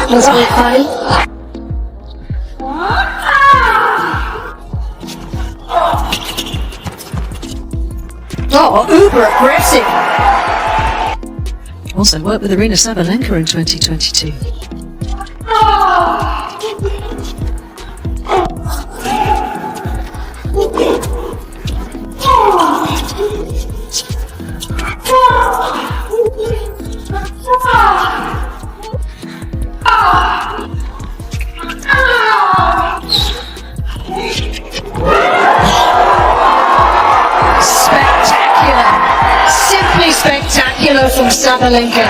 Was it fun? Oh, uber aggressive. Also worked with Aryna Sabalenka in 2022. Spectacular. Simply spectacular from Sabalenka.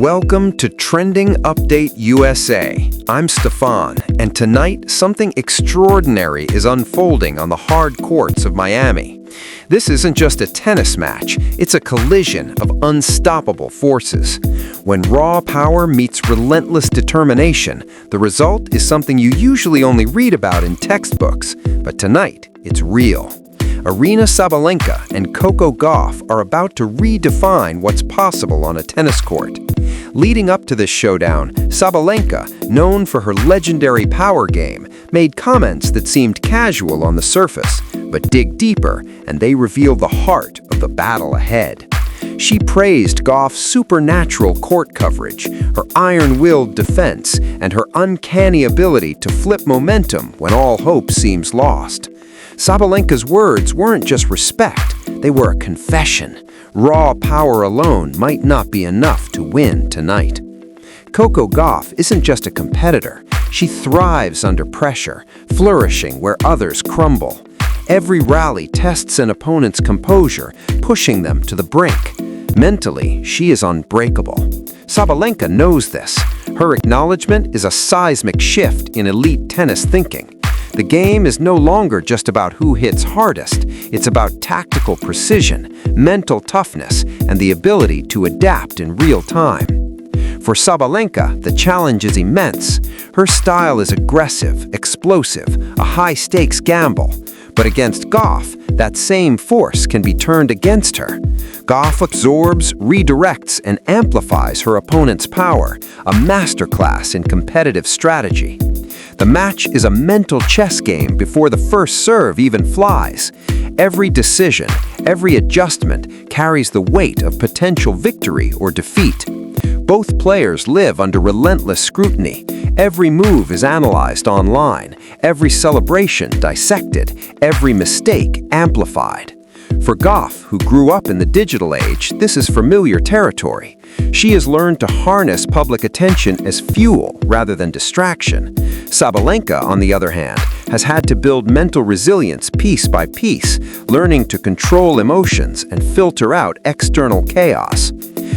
Welcome to Trending Update USA. I'm Stefan, and tonight something extraordinary is unfolding on the hard courts of Miami. This isn't just a tennis match, it's a collision of unstoppable forces. When raw power meets relentless determination, the result is something you usually only read about in textbooks, but tonight it's real. Aryna Sabalenka and Coco Gauff are about to redefine what's possible on a tennis court. Leading up to this showdown, Sabalenka, known for her legendary power game, made comments that seemed casual on the surface, but dig deeper and they reveal the heart of the battle ahead. She praised Gauff's supernatural court coverage, her iron-willed defense, and her uncanny ability to flip momentum when all hope seems lost. Sabalenka's words weren't just respect, they were a confession. Raw power alone might not be enough to win tonight. Coco Gauff isn't just a competitor, she thrives under pressure, flourishing where others crumble. Every rally tests an opponent's composure, pushing them to the brink. Mentally, she is unbreakable. Sabalenka knows this. Her acknowledgement is a seismic shift in elite tennis thinking. The game is no longer just about who hits hardest, it's about tactical precision, mental toughness, and the ability to adapt in real time. For Sabalenka, the challenge is immense. Her style is aggressive, explosive, a high-stakes gamble. But against Gauff, that same force can be turned against her. Gauff absorbs, redirects, and amplifies her opponent's power, a masterclass in competitive strategy. The match is a mental chess game before the first serve even flies. Every decision, every adjustment carries the weight of potential victory or defeat. Both players live under relentless scrutiny. Every move is analyzed online, every celebration dissected, every mistake amplified. For Gauff, who grew up in the digital age, this is familiar territory. She has learned to harness public attention as fuel rather than distraction. Sabalenka, on the other hand, has had to build mental resilience piece by piece, learning to control emotions and filter out external chaos.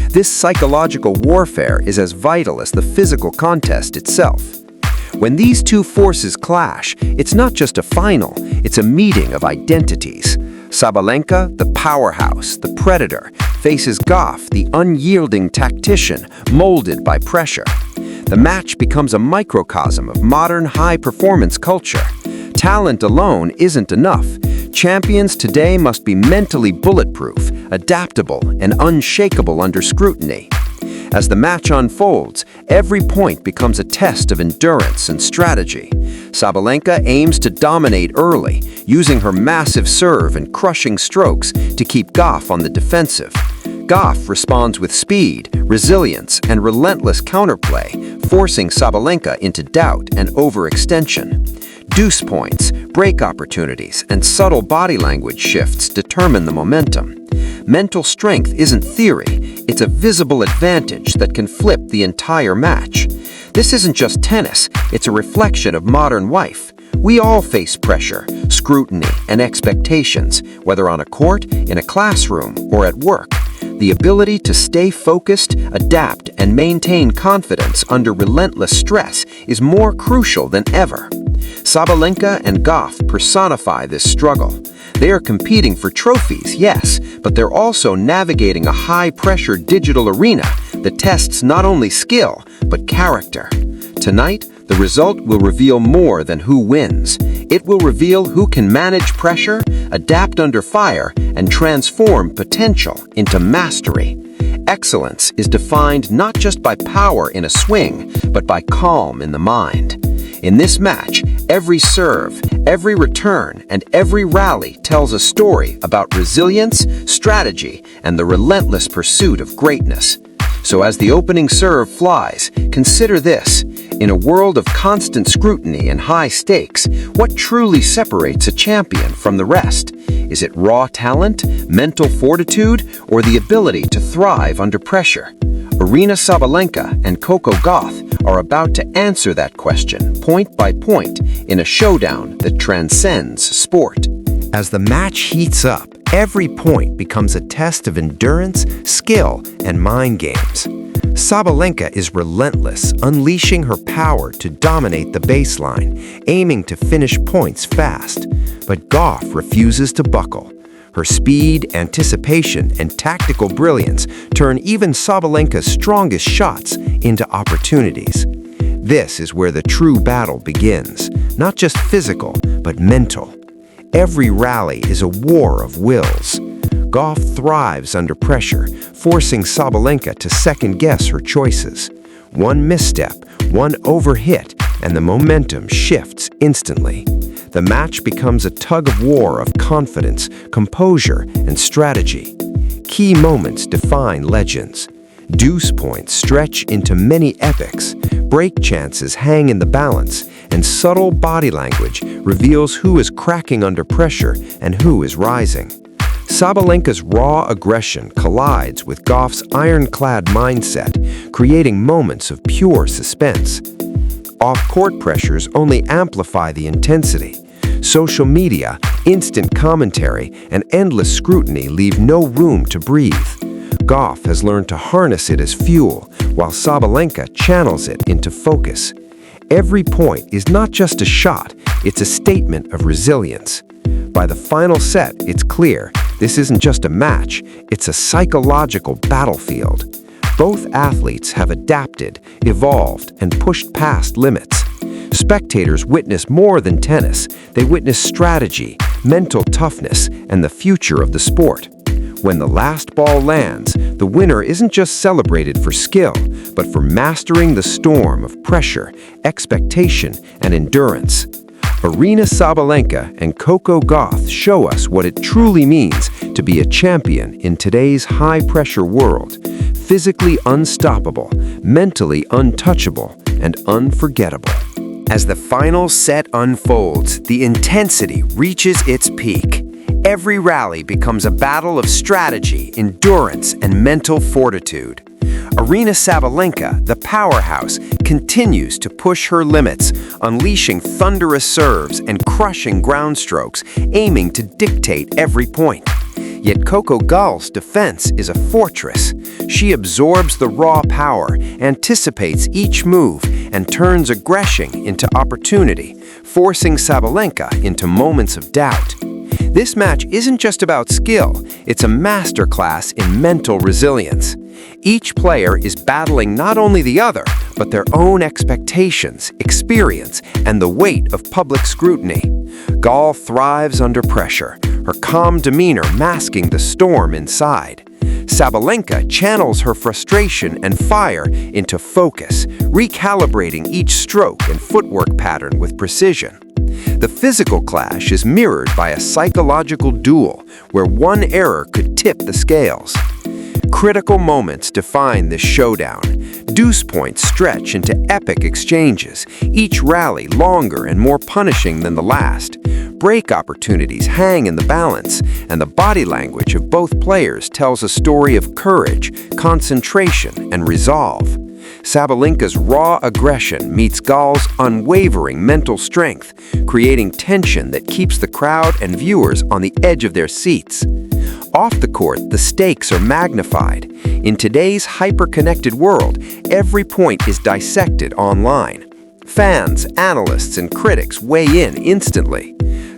This psychological warfare is as vital as the physical contest itself. When these two forces clash, it's not just a final, it's a meeting of identities. Sabalenka, the powerhouse, the predator, faces Gauff, the unyielding tactician, molded by pressure. The match becomes a microcosm of modern high-performance culture. Talent alone isn't enough. Champions today must be mentally bulletproof, adaptable, and unshakable under scrutiny. As the match unfolds, every point becomes a test of endurance and strategy. Sabalenka aims to dominate early, using her massive serve and crushing strokes to keep Gauff on the defensive. Gauff responds with speed, resilience, and relentless counterplay, forcing Sabalenka into doubt and overextension. Deuce points, break opportunities, and subtle body language shifts determine the momentum. Mental strength isn't theory, it's a visible advantage that can flip the entire match. This isn't just tennis, it's a reflection of modern life, We all face pressure, scrutiny, and expectations, whether on a court, in a classroom, or at work. The ability to stay focused, adapt, and maintain confidence under relentless stress is more crucial than ever. Sabalenka and Gauff personify this struggle. They are competing for trophies, yes, but they're also navigating a high-pressure digital arena that tests not only skill, but character. Tonight, the result will reveal more than who wins. It will reveal who can manage pressure, adapt under fire, and transform potential into mastery. Excellence is defined not just by power in a swing, but by calm in the mind. In this match, every serve, every return, and every rally tells a story about resilience, strategy, and the relentless pursuit of greatness. So as the opening serve flies, consider this. In a world of constant scrutiny and high stakes, what truly separates a champion from the rest? Is it raw talent, mental fortitude, or the ability to thrive under pressure? Aryna Sabalenka and Coco Gauff are about to answer that question, point by point, in a showdown that transcends sport. As the match heats up, every point becomes a test of endurance, skill, and mind games. Sabalenka is relentless, unleashing her power to dominate the baseline, aiming to finish points fast. But Gauff refuses to buckle. Her speed, anticipation, and tactical brilliance turn even Sabalenka's strongest shots into opportunities. This is where the true battle begins, not just physical, but mental. Every rally is a war of wills. Gauff thrives under pressure, forcing Sabalenka to second-guess her choices. One misstep, one overhit, and the momentum shifts instantly. The match becomes a tug-of-war of confidence, composure, and strategy. Key moments define legends. Deuce points stretch into many epics, break chances hang in the balance, and subtle body language reveals who is cracking under pressure and who is rising. Sabalenka's raw aggression collides with Gauff's ironclad mindset, creating moments of pure suspense. Off-court pressures only amplify the intensity. Social media, instant commentary, and endless scrutiny leave no room to breathe. Gauff has learned to harness it as fuel, while Sabalenka channels it into focus. Every point is not just a shot, it's a statement of resilience. By the final set, it's clear, this isn't just a match, it's a psychological battlefield. Both athletes have adapted, evolved, and pushed past limits. Spectators witness more than tennis. They witness strategy, mental toughness, and the future of the sport. When the last ball lands, the winner isn't just celebrated for skill, but for mastering the storm of pressure, expectation, and endurance. Aryna Sabalenka and Coco Gauff show us what it truly means to be a champion in today's high-pressure world. Physically unstoppable, mentally untouchable, and unforgettable. As the final set unfolds, the intensity reaches its peak. Every rally becomes a battle of strategy, endurance, and mental fortitude. Aryna Sabalenka, the powerhouse, continues to push her limits, unleashing thunderous serves and crushing ground strokes, aiming to dictate every point. Yet Coco Gauff's defense is a fortress. She absorbs the raw power, anticipates each move, and turns aggression into opportunity, forcing Sabalenka into moments of doubt. This match isn't just about skill, it's a masterclass in mental resilience. Each player is battling not only the other, but their own expectations, experience, and the weight of public scrutiny. Gauff thrives under pressure, her calm demeanor masking the storm inside. Sabalenka channels her frustration and fire into focus, recalibrating each stroke and footwork pattern with precision. The physical clash is mirrored by a psychological duel where one error could tip the scales. Critical moments define this showdown. Deuce points stretch into epic exchanges, each rally longer and more punishing than the last. Break opportunities hang in the balance, and the body language of both players tells a story of courage, concentration, and resolve. Sabalenka's raw aggression meets Gauff's unwavering mental strength, creating tension that keeps the crowd and viewers on the edge of their seats. Off the court, the stakes are magnified. In today's hyper-connected world, every point is dissected online. Fans, analysts, and critics weigh in instantly.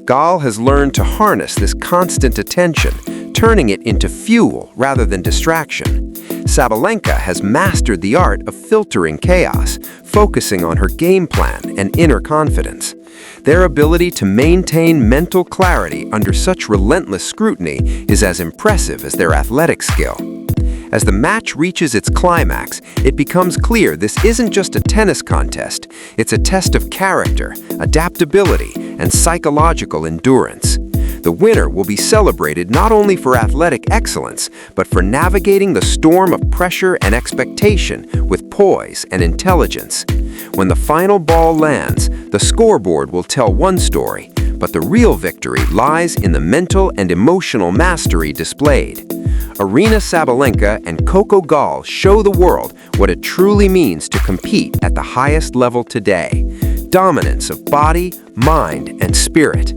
Gauff has learned to harness this constant attention, turning it into fuel rather than distraction. Sabalenka has mastered the art of filtering chaos, focusing on her game plan and inner confidence. Their ability to maintain mental clarity under such relentless scrutiny is as impressive as their athletic skill. As the match reaches its climax, it becomes clear this isn't just a tennis contest, it's a test of character, adaptability, and psychological endurance. The winner will be celebrated not only for athletic excellence, but for navigating the storm of pressure and expectation with poise and intelligence. When the final ball lands, the scoreboard will tell one story, but the real victory lies in the mental and emotional mastery displayed. Aryna Sabalenka and Coco Gauff show the world what it truly means to compete at the highest level today: dominance of body, mind, and spirit.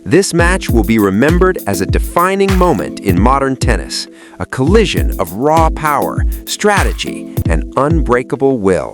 This match will be remembered as a defining moment in modern tennis, a collision of raw power, strategy, and unbreakable will.